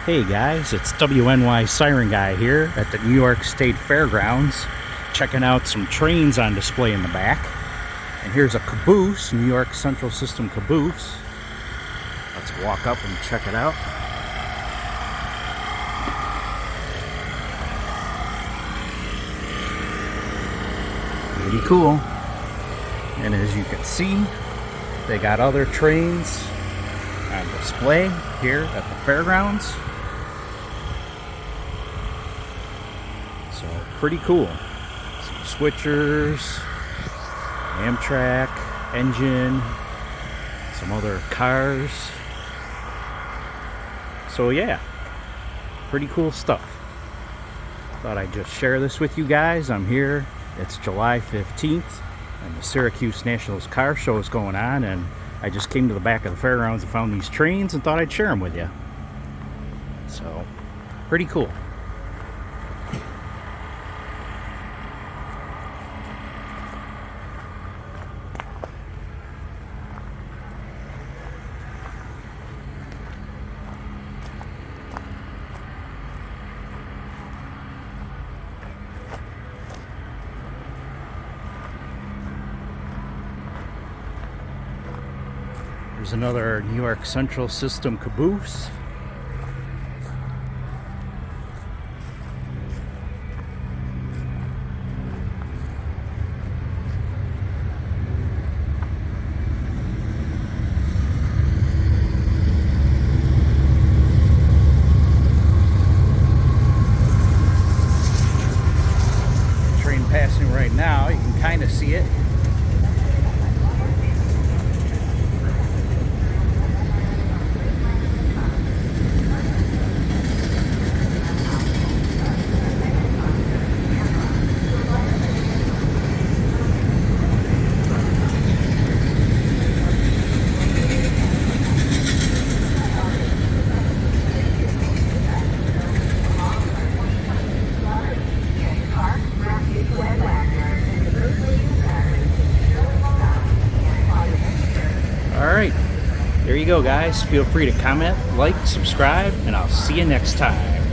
Hey guys, it's WNYSirenGuy here at the New York State Fairgrounds, checking out some trains on display in the back. And here's a caboose, New York Central System caboose. Let's walk up and check it out. Pretty cool. And as you can see, they got other trains on display here at the fairgrounds. So pretty cool. Some switchers, Amtrak, engine, some other cars. So yeah, pretty cool stuff. Thought I'd just share this with you guys. I'm here. It's July 15th and the Syracuse Nationals car show is going on, and I just came to the back of the fairgrounds and found these trains and thought I'd share them with you. So, pretty cool. There's another New York Central System caboose. Train passing right now, you can kind of see it. Alright, there you go guys. Feel free to comment, like, subscribe, and I'll see you next time.